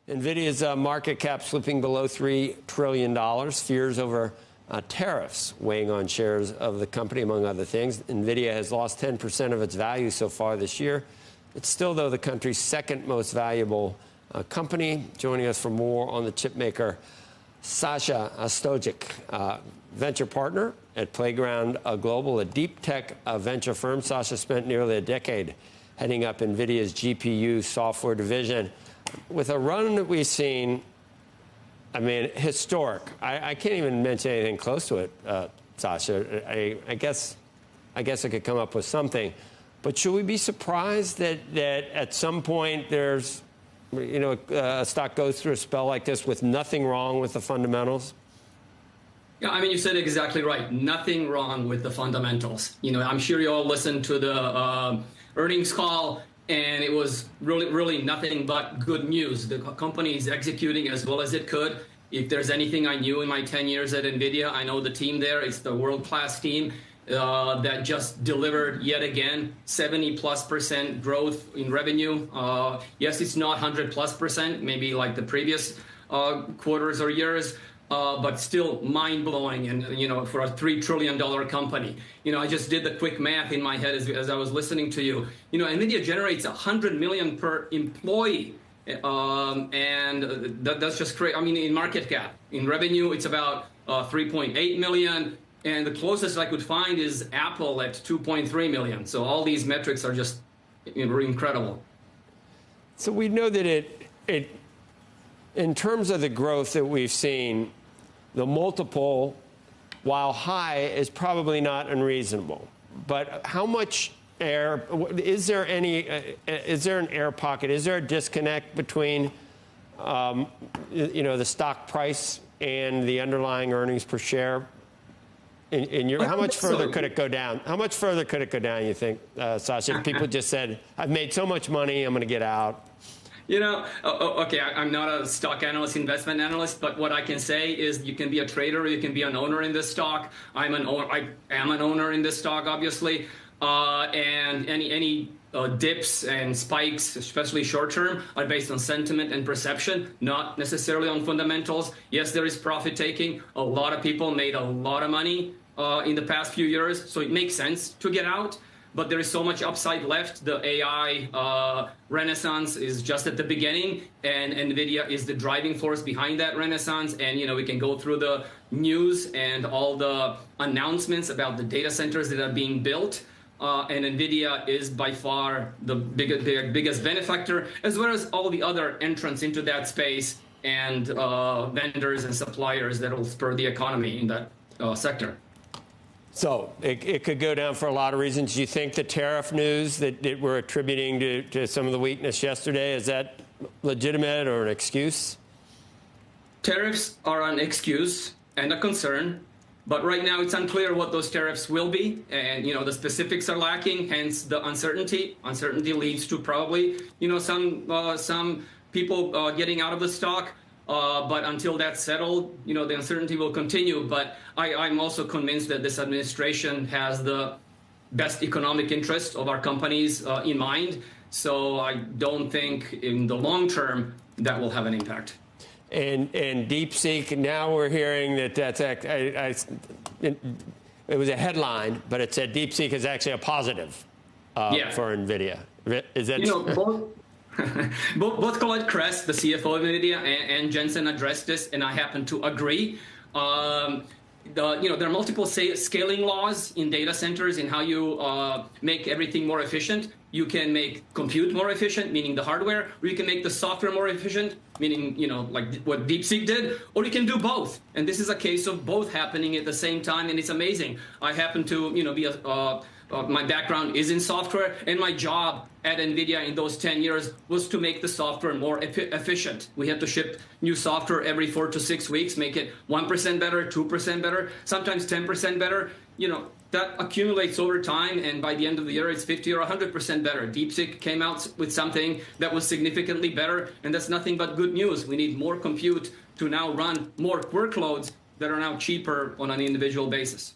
Nvidia's market cap slipping below $3 trillion. Fears over tariffs weighing on shares of the company, among other things. Nvidia has lost 10% of its value so far this year. It's still, though, the country's second most valuable company. Joining us for more on the chip maker, Sasha Ostojic, venture partner at Playground Global, a deep tech venture firm. Sasha spent nearly a decade heading up Nvidia's GPU software division. With a run that we've seen, I mean, historic. I can't even mention anything close to it, Sasha. I guess I could come up with something. But should we be surprised that at some point there's, a stock goes through a spell like this with nothing wrong with the fundamentals? Yeah, I mean, you said it exactly right. Nothing wrong with the fundamentals. I'm sure you all listened to the earnings call, and it was really nothing but good news. The company is executing as well as it could. If there's anything I knew in my 10 years at Nvidia, I know the team there. It's the world-class team that just delivered yet again 70+% growth in revenue. Yes, it's not 100+%, maybe like the previous quarters or years, but still mind-blowing, and for a $3 trillion company. I just did the quick math in my head as I was listening to you. Nvidia generates $100 million per employee, and that's just great. I mean, in market cap, in revenue, it's about 3.8 million, and the closest I could find is Apple at 2.3 million. So all these metrics are just incredible. So we know that it in terms of the growth that we've seen, the multiple, while high, is probably not unreasonable. But how much air, is there an air pocket? Is there a disconnect between, the stock price and the underlying earnings per share? How much further could it go down? How much further could it go down, you think, Sasha? People just said, I've made so much money, I'm going to get out. Okay, I'm not a stock analyst, investment analyst, but what I can say is you can be a trader, you can be an owner in this stock. I am an owner in this stock, obviously, and any dips and spikes, especially short term, are based on sentiment and perception, not necessarily on fundamentals. Yes, there is profit taking. A lot of people made a lot of money in the past few years, so it makes sense to get out. But there is so much upside left. The AI renaissance is just at the beginning, and Nvidia is the driving force behind that renaissance. And we can go through the news and all the announcements about the data centers that are being built. And Nvidia is by far the biggest benefactor, as well as all the other entrants into that space and vendors and suppliers that will spur the economy in that sector. So it could go down for a lot of reasons. Do you think the tariff news that we're attributing to some of the weakness yesterday, is that legitimate or an excuse? Tariffs are an excuse and a concern, but right now it's unclear what those tariffs will be, and the specifics are lacking, hence the uncertainty. Uncertainty leads to probably some people getting out of the stock. But until that's settled, the uncertainty will continue. But I'm also convinced that this administration has the best economic interest of our companies in mind. So I don't think in the long term that will have an impact. And DeepSeek, now we're hearing that it was a headline, but it said DeepSeek is actually a positive for NVIDIA. Is that Both Colette Kress, the CFO of NVIDIA, and Jensen addressed this, and I happen to agree. There are multiple scaling laws in data centers in how you make everything more efficient. You can make compute more efficient, meaning the hardware, or you can make the software more efficient, meaning, like what DeepSeek did, or you can do both. And this is a case of both happening at the same time, and it's amazing. I happen to, be my background is in software, and my job at NVIDIA in those 10 years was to make the software more efficient. We had to ship new software every 4 to 6 weeks, make it 1% better, 2% better, sometimes 10% better. That accumulates over time, and by the end of the year, it's 50 or 100% better. DeepSeek came out with something that was significantly better, and that's nothing but good news. We need more compute to now run more workloads that are now cheaper on an individual basis.